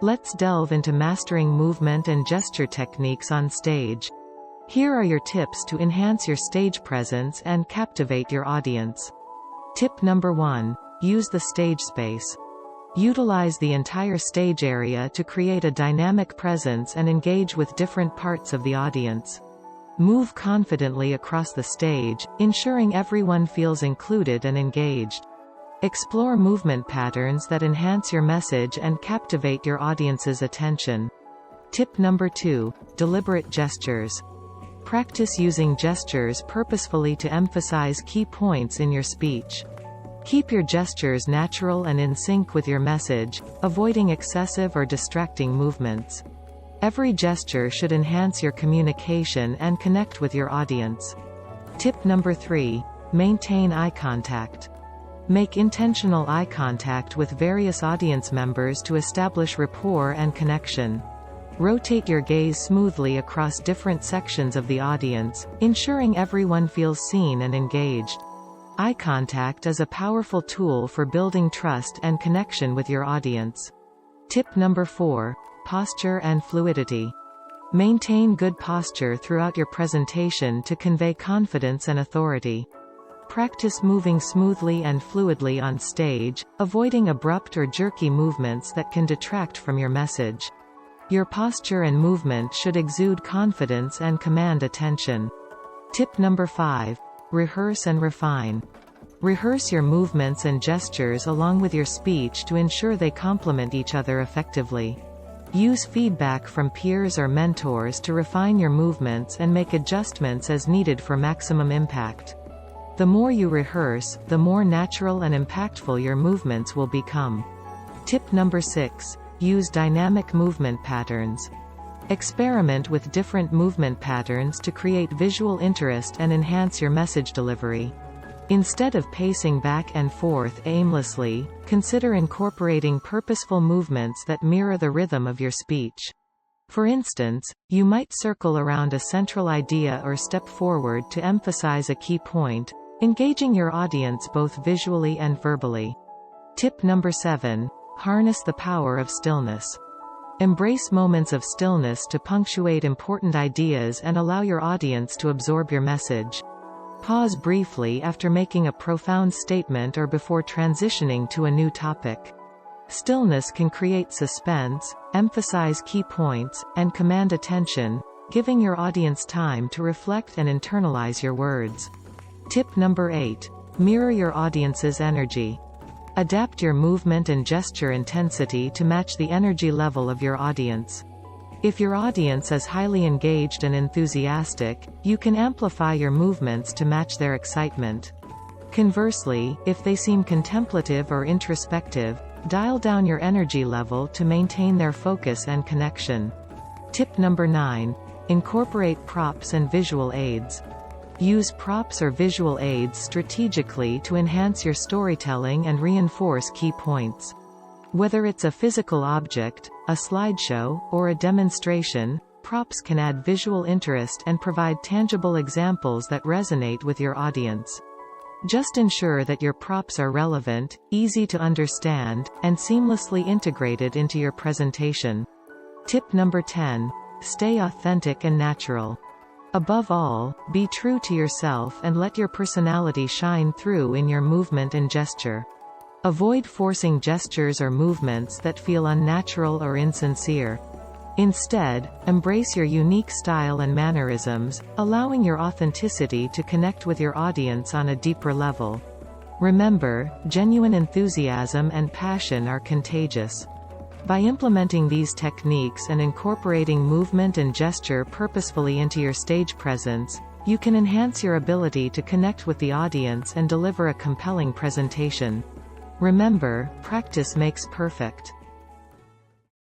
Let's delve into mastering movement and gesture techniques on stage. Here are your tips to enhance your stage presence and captivate your audience. Tip number 1. Use the stage space. Utilize the entire stage area to create a dynamic presence and engage with different parts of the audience. Move confidently across the stage, ensuring everyone feels included and engaged. Explore movement patterns that enhance your message and captivate your audience's attention. Tip number 2. Deliberate gestures. Practice using gestures purposefully to emphasize key points in your speech. Keep your gestures natural and in sync with your message, avoiding excessive or distracting movements. Every gesture should enhance your communication and connect with your audience. Tip number 3. Maintain eye contact. Make intentional eye contact with various audience members to establish rapport and connection. Rotate your gaze smoothly across different sections of the audience, ensuring everyone feels seen and engaged. Eye contact is a powerful tool for building trust and connection with your audience. Tip number 4. Posture and fluidity. Maintain good posture throughout your presentation to convey confidence and authority. Practice moving smoothly and fluidly on stage, avoiding abrupt or jerky movements that can detract from your message. Your posture and movement should exude confidence and command attention. Tip number 5. Rehearse and refine. Rehearse your movements and gestures along with your speech to ensure they complement each other effectively. Use feedback from peers or mentors to refine your movements and make adjustments as needed for maximum impact. The more you rehearse, the more natural and impactful your movements will become. Tip number 6. Use dynamic movement patterns. Experiment with different movement patterns to create visual interest and enhance your message delivery. Instead of pacing back and forth aimlessly, consider incorporating purposeful movements that mirror the rhythm of your speech. For instance, you might circle around a central idea or step forward to emphasize a key point, engaging your audience both visually and verbally. Tip number 7. Harness the power of stillness. Embrace moments of stillness to punctuate important ideas and allow your audience to absorb your message. Pause briefly after making a profound statement or before transitioning to a new topic. Stillness can create suspense, emphasize key points, and command attention, giving your audience time to reflect and internalize your words. Tip number 8. Mirror your audience's energy. Adapt your movement and gesture intensity to match the energy level of your audience. If your audience is highly engaged and enthusiastic, you can amplify your movements to match their excitement. Conversely, if they seem contemplative or introspective, dial down your energy level to maintain their focus and connection. Tip number 9. Incorporate props and visual aids. Use props or visual aids strategically to enhance your storytelling and reinforce key points. Whether it's a physical object, a slideshow, or a demonstration, props can add visual interest and provide tangible examples that resonate with your audience. Just ensure that your props are relevant, easy to understand, and seamlessly integrated into your presentation. Tip number 10. Stay authentic and natural. Above all, be true to yourself and let your personality shine through in your movement and gesture. Avoid forcing gestures or movements that feel unnatural or insincere. Instead, embrace your unique style and mannerisms, allowing your authenticity to connect with your audience on a deeper level. Remember, genuine enthusiasm and passion are contagious. By implementing these techniques and incorporating movement and gesture purposefully into your stage presence, you can enhance your ability to connect with the audience and deliver a compelling presentation. Remember, practice makes perfect.